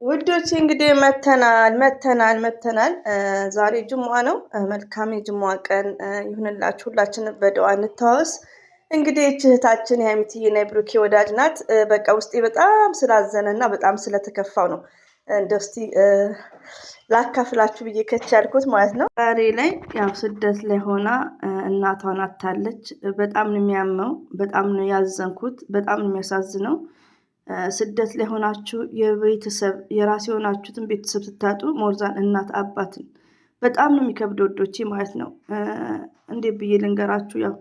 ውዶች እንግዲህ መተናል ዛሬ ጅሙዓ ነው። መልካም የጅሙዓ ቀን ይሁንላችሁ። ሁላችንም በዱዓ እንታወስ። እንግዲህ እህታችን የሀይሚትዬና የብሩኬ ወዳጅ ናት። በቃ ውስጤ በጣም ስላዘነና በጣም ስለተከፋው ነው እንደው እስቲ ላካፍላችሁ ብዬ ከቻልኩት ማለት ነው። ዛሬ ላይ ያው ስደት ላይ ሆና እናቷን አታለች። በጣም ነው የሚያመው፣ በጣም ነው ያዘንኩት፣ በጣም ነው የሚያሳዝነው። ስደት ላይ ሆናችሁ የቤተሰብ የራስ የሆናችሁትን ቤተሰብ ስታጡ ሞርዛን እናት አባትን በጣም ነው የሚከብድ ወዶቼ ማለት ነው። እንዴት ብዬ ልንገራችሁ? ያው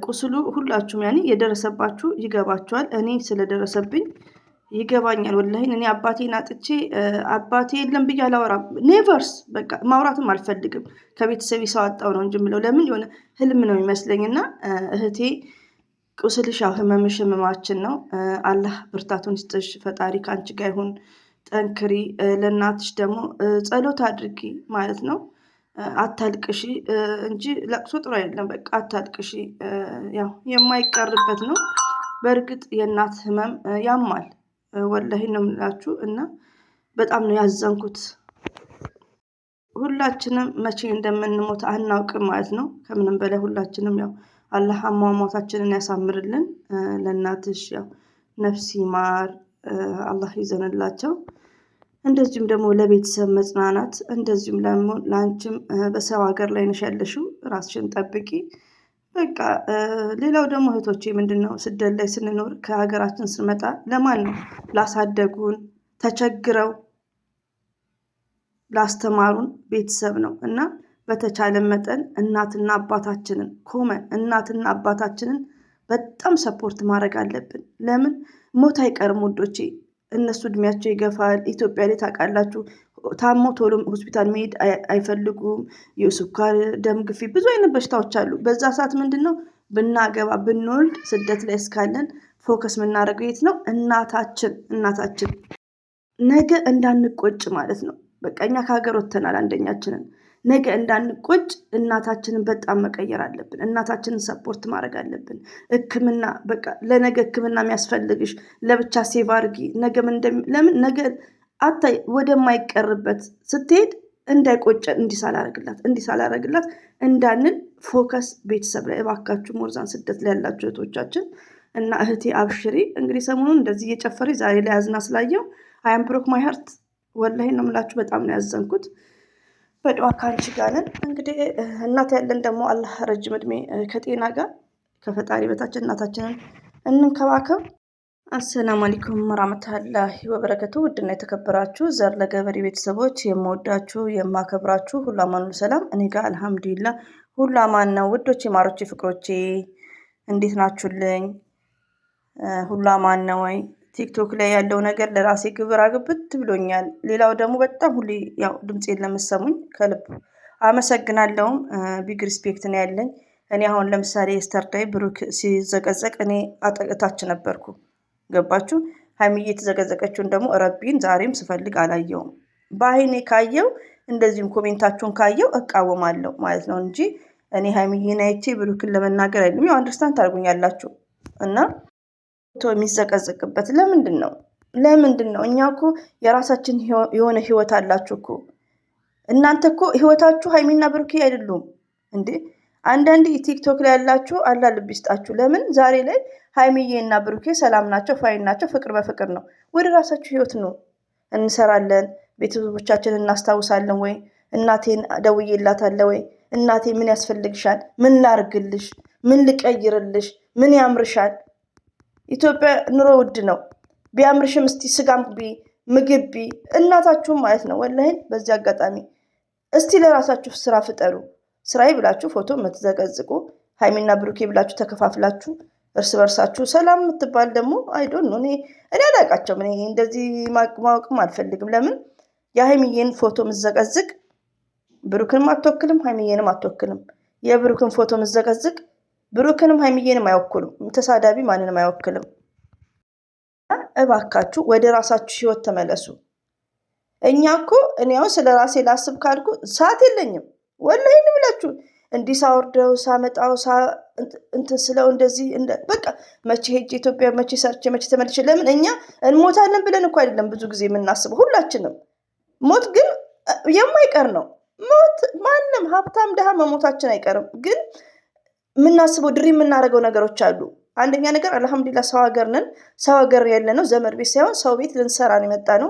ቁስሉ ሁላችሁም ያኔ የደረሰባችሁ ይገባችኋል። እኔ ስለደረሰብኝ ይገባኛል። ወላሂ እኔ አባቴን አጥቼ አባቴ የለም ብዬ አላወራም። ኔቨርስ በቃ ማውራትም አልፈልግም። ከቤተሰብ ሰው አጣው ነው እንጂ የምለው ለምን የሆነ ህልም ነው የሚመስለኝና እህቴ ቁስልሽ ያው ህመምሽ ህመማችን ነው። አላህ ብርታቱን ይስጥሽ። ፈጣሪ ከአንቺ ጋር ይሁን። ጠንክሪ። ለእናትሽ ደግሞ ጸሎት አድርጊ ማለት ነው። አታልቅሺ እንጂ ለቅሶ ጥሩ አይደለም። በቃ አታልቅሺ። ያው የማይቀርበት ነው። በእርግጥ የእናት ህመም ያማል። ወላሂ ነው የምላችሁ እና በጣም ነው ያዘንኩት። ሁላችንም መቼ እንደምንሞት አናውቅም ማለት ነው። ከምንም በላይ ሁላችንም ያው አላህ አሟሟታችንን ያሳምርልን። ለእናትሽ ያው ነፍስ ይማር፣ አላህ ይዘንላቸው። እንደዚሁም ደግሞ ለቤተሰብ መጽናናት፣ እንደዚሁም ደግሞ ለአንቺም በሰው ሀገር ላይ ነሽ ያለሽው ራስሽን ጠብቂ። በቃ ሌላው ደግሞ እህቶቼ ምንድነው ስደት ላይ ስንኖር ከሀገራችን ስንመጣ ለማን ነው? ላሳደጉን ተቸግረው ላስተማሩን ቤተሰብ ነው እና በተቻለ መጠን እናትና አባታችንን በጣም ሰፖርት ማድረግ አለብን። ለምን ሞት አይቀርም ውዶቼ። እነሱ እድሜያቸው ይገፋል። ኢትዮጵያ ላይ ታውቃላችሁ ታሞ ቶሎ ሆስፒታል መሄድ አይፈልጉም። የስኳር ደም ግፊት ብዙ አይነት በሽታዎች አሉ። በዛ ሰዓት ምንድነው ብናገባ ብንወልድ ስደት ላይ እስካለን ፎከስ የምናደርገው የት ነው? እናታችን ነገ እንዳንቆጭ ማለት ነው። በቃ እኛ ከሀገር ወጥተናል አንደኛችንን ነገ እንዳንቆጭ እናታችንን በጣም መቀየር አለብን። እናታችንን ሰፖርት ማድረግ አለብን። ህክምና በቃ ለነገ ህክምና የሚያስፈልግሽ ለብቻ ሴቭ አድርጊ። ነገ ለምን ነገ አታይ ወደማይቀርበት ስትሄድ እንዳይቆጨን እንዲሳላረግላት እንዳንን ፎከስ ቤተሰብ ላይ እባካችሁ ሞርዛን ስደት ላይ ያላችሁ እህቶቻችን እና እህቴ አብሽሪ። እንግዲህ ሰሞኑን እንደዚህ እየጨፈሪ ዛሬ ላይ ያዝና ስላየው አይ አም ብሮክ ማይ ሃርት ወላሂ ነው የምላችሁ። በጣም ነው ያዘንኩት። በዱዓ ካንቺ ጋር ነን። እንግዲህ እናት ያለን ደግሞ አላህ ረጅም እድሜ ከጤና ጋር ከፈጣሪ በታች እናታችንን እንንከባከብ። አሰላሙ አለይኩም ወራህመቱላሂ ወበረከቱ። ውድና የተከበራችሁ ዘር ለገበሬ ቤተሰቦች የምወዳችሁ የማከብራችሁ ሁሉ አማኑ ሰላም፣ እኔ ጋር አልሐምዱሊላህ ሁሉ አማን ነው። ውዶቼ ማሮቼ ፍቅሮቼ እንዴት ናችሁልኝ? ሁሉ አማን ነው ወይ? ቲክቶክ ላይ ያለው ነገር ለራሴ ግብር አግብት ብሎኛል። ሌላው ደግሞ በጣም ሁሌ ያው ድምፄን ለምትሰሙኝ ከልብ አመሰግናለሁም። ቢግ ሪስፔክት ነው ያለኝ። እኔ አሁን ለምሳሌ የስተርዳይ ብሩክ ሲዘቀዘቅ እኔ አጠገታች ነበርኩ። ገባችሁ? ሀይሚዬ የተዘቀዘቀችውን ደግሞ ረቢን ዛሬም ስፈልግ አላየውም። በአይኔ ካየው እንደዚሁም ኮሜንታችሁን ካየው እቃወማለሁ ማለት ነው እንጂ እኔ ሀይሚዬን አይቼ ብሩክን ለመናገር አይደለም። ያው አንደርስታንድ ታርጉኛላችሁ እና የሚዘቀዘቅበት ለምንድን ነው? እኛ እኮ የራሳችን የሆነ ህይወት አላችሁ እኮ። እናንተ እኮ ህይወታችሁ ሀይሚና ብሩኬ አይደሉም እንዴ? አንዳንድ ቲክቶክ ላይ ያላችሁ አላህ ልብ ይስጣችሁ። ለምን ዛሬ ላይ ሀይሚዬና ብሩኬ ሰላም ናቸው፣ ፋይን ናቸው፣ ፍቅር በፍቅር ነው። ወደ ራሳችሁ ህይወት ነው። እንሰራለን፣ ቤተሰቦቻችንን እናስታውሳለን ወይ? እናቴን ደውዬላታለሁ ወይ? እናቴ ምን ያስፈልግሻል? ምን ላርግልሽ? ምን ልቀይርልሽ? ምን ያምርሻል? ኢትዮጵያ ኑሮ ውድ ነው። ቢያምርሽም እስቲ ስጋም ምግብ እናታችሁም ማለት ነው። ወላሂ በዚህ አጋጣሚ እስቲ ለራሳችሁ ስራ ፍጠሩ። ስራዬ ብላችሁ ፎቶ የምትዘቀዝቁ ሀይሚና ብሩኬ ብላችሁ ተከፋፍላችሁ እርስ በርሳችሁ ሰላም የምትባል ደግሞ አይዶን ነው። እኔ አላውቃቸውም። እኔ እንደዚህ ማወቅም አልፈልግም። ለምን የሀይሚዬን ፎቶ ምዘቀዝቅ ብሩክንም አትወክልም፣ ሀይሚዬንም አትወክልም። የብሩክን ፎቶ ምዘቀዝቅ ብሩክንም ሀይሚዬንም አይወክሉም። ተሳዳቢ ማንንም አይወክልም። እባካችሁ ወደ ራሳችሁ ህይወት ተመለሱ። እኛ እኮ እኔ አሁን ስለ ራሴ ላስብ ካልኩ ሰዓት የለኝም። ወላሂ ብላችሁ እንዲህ ሳወርደው ሳመጣው እንትን ስለው እንደዚህ በቃ መቼ ሄጄ ኢትዮጵያ መቼ ሰርቼ መቼ ተመልሼ። ለምን እኛ እንሞታለን ብለን እኮ አይደለም ብዙ ጊዜ የምናስበው ሁላችንም። ሞት ግን የማይቀር ነው። ሞት ማንም ሀብታም ድሃ መሞታችን አይቀርም። ግን የምናስበው የምናደርገው ነገሮች አሉ። አንደኛ ነገር አልሐምዱሊላህ ሰው ሀገር ነን። ሰው ሀገር ያለ ነው ዘመድ ቤት ሳይሆን ሰው ቤት ልንሰራ ነው የመጣ ነው።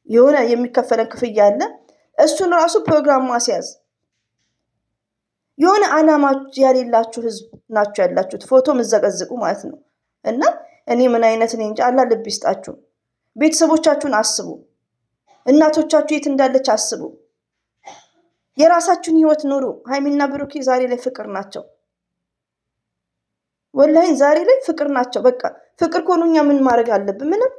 የሆነ የሚከፈለን ክፍያ አለ። እሱን ራሱ ፕሮግራም ማስያዝ። የሆነ ዓላማ ያሌላችሁ ህዝብ ናችሁ ያላችሁት፣ ፎቶ ምዘቀዝቁ ማለት ነው። እና እኔ ምን አይነት እኔ እንጃ። አላህ ልብ ይስጣችሁ። ቤተሰቦቻችሁን አስቡ። እናቶቻችሁ የት እንዳለች አስቡ። የራሳችሁን ህይወት ኑሩ። ሀይሚና ብሩኬ ዛሬ ላይ ፍቅር ናቸው። ወላሂ ዛሬ ላይ ፍቅር ናቸው። በቃ ፍቅር ከሆኑ እኛ ምን ማድረግ አለብን? ምንም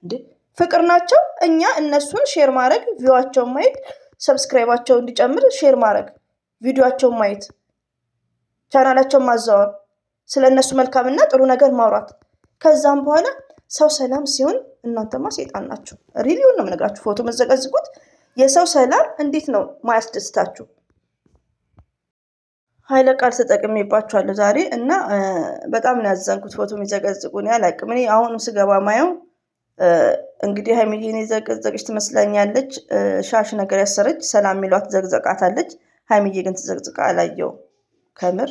እንዴ ፍቅር ናቸው። እኛ እነሱን ሼር ማድረግ፣ ቪዋቸውን ማየት፣ ሰብስክራይባቸው እንዲጨምር ሼር ማድረግ፣ ቪዲዮቸውን ማየት፣ ቻናላቸውን ማዛወር፣ ስለ እነሱ መልካምና ጥሩ ነገር ማውራት። ከዛም በኋላ ሰው ሰላም ሲሆን እናንተማ ሴጣን ናችሁ። ሪሊውን ነው የምነግራችሁ። ፎቶ መዘቀዝቁት። የሰው ሰላም እንዴት ነው ማያስደስታችሁ? ኃይለ ቃል ተጠቅሜባችኋለሁ ዛሬ እና በጣም ነው ያዘንኩት። ፎቶ የሚዘቀዝቁ ነው ያላቅም። እኔ አሁንም ስገባ ማየው እንግዲህ ሀይሚዬን የዘቀዘቀች ትመስለኛለች። ሻሽ ነገር ያሰረች ሰላም የሚሏት ዘቅዘቃታለች። ሀይሚዬ ግን ተዘቅዝቃ አላየው፣ ከምር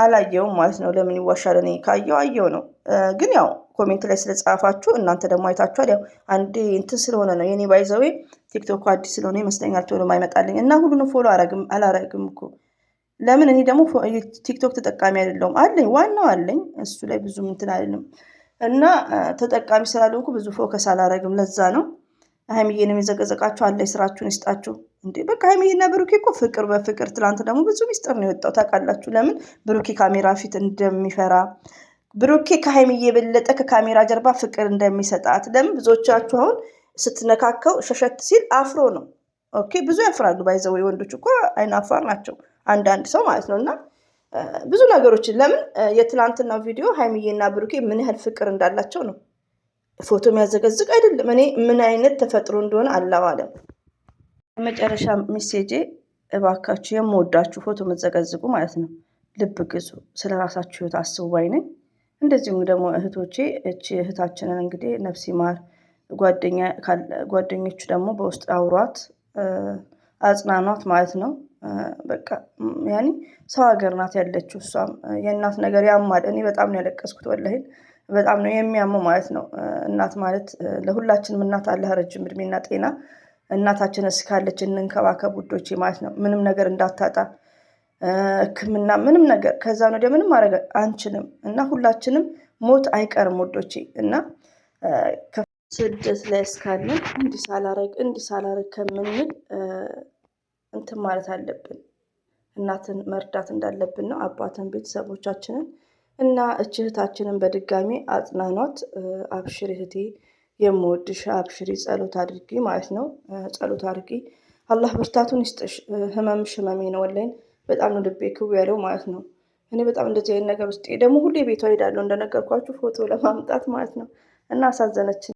አላየውም ማለት ነው። ለምን ይዋሻል? እኔ ካየው አየው ነው። ግን ያው ኮሜንት ላይ ስለጻፋችሁ እናንተ ደግሞ አይታችኋል። ያው አንዴ እንትን ስለሆነ ነው የኔ ባይዘዌ ቲክቶክ አዲስ ስለሆነ ይመስለኛል ቶሎ ማይመጣልኝ እና ሁሉንም ፎሎ አላረግም እኮ። ለምን እኔ ደግሞ ቲክቶክ ተጠቃሚ አይደለሁም። አለኝ ዋናው አለኝ፣ እሱ ላይ ብዙም እንትን አይደለም እና ተጠቃሚ ስላልሆንኩ ብዙ ፎከስ አላረግም። ለዛ ነው። ሀይሚዬንም የዘቀዘቃችሁ አለ ስራችሁን ይስጣችሁ። እንዴ በቃ ሀይሚዬና ብሩኬ እኮ ፍቅር በፍቅር። ትላንት ደግሞ ብዙ ሚስጥር ነው የወጣው ታውቃላችሁ። ለምን ብሩኬ ካሜራ ፊት እንደሚፈራ፣ ብሩኬ ከሀይሚዬ የበለጠ ከካሜራ ጀርባ ፍቅር እንደሚሰጣት። ለምን ብዙዎቻችሁ አሁን ስትነካከው ሸሸት ሲል አፍሮ ነው። ኦኬ ብዙ ያፍራሉ። ባይዘው ወንዶች እኮ አይናፋር ናቸው፣ አንዳንድ ሰው ማለት ነው። እና ብዙ ነገሮችን ለምን የትላንትናው ቪዲዮ ሀይሚዬና ብሩኬ ምን ያህል ፍቅር እንዳላቸው ነው። ፎቶ የሚያዘገዝቅ አይደለም። እኔ ምን አይነት ተፈጥሮ እንደሆነ አላህ አለም። መጨረሻ ሜሴጄ እባካችሁ የምወዳችሁ ፎቶ መዘቀዝቁ ማለት ነው ልብ ግዙ፣ ስለ ራሳችሁ ህይወት አስቡ ባይ ነኝ። እንደዚሁም ደግሞ እህቶቼ እቺ እህታችንን እንግዲህ ነፍሲ ማር፣ ጓደኞቹ ደግሞ በውስጥ አውሯት አጽናኗት ማለት ነው። በቃ ያኔ ሰው ሀገር ናት ያለችው። እሷም የእናት ነገር ያማል። እኔ በጣም ነው ያለቀስኩት ወላሂ፣ በጣም ነው የሚያመው ማለት ነው። እናት ማለት ለሁላችንም እናት አላህ ረጅም እድሜና ጤና። እናታችን እስካለች እንንከባከብ ውዶቼ ማለት ነው። ምንም ነገር እንዳታጣ ሕክምና ምንም ነገር ከዛ ነው ወዲያ ምንም ማድረግ አንችልም እና ሁላችንም ሞት አይቀርም ውዶቼ። እና ስደት ላይ እስካለን እንዲህ ሳላረግ ከምንል እንትን ማለት አለብን። እናትን መርዳት እንዳለብን ነው፣ አባትን፣ ቤተሰቦቻችንን እና እህታችንን በድጋሚ አጽናኗት። አብሽሪ እህቴ የምወድሽ አብሽሪ፣ ጸሎት አድርጊ ማለት ነው። ጸሎት አድርጊ፣ አላህ ብርታቱን ይስጥሽ። ህመምሽ ህመሜ ነው ወላሂ። በጣም ነው ልቤ ክው ያለው ማለት ነው። እኔ በጣም እንደዚህ አይነት ነገር ውስጥ ደግሞ ሁሌ ቤቷ ሄዳለሁ እንደነገርኳችሁ ፎቶ ለማምጣት ማለት ነው። እና አሳዘነችን።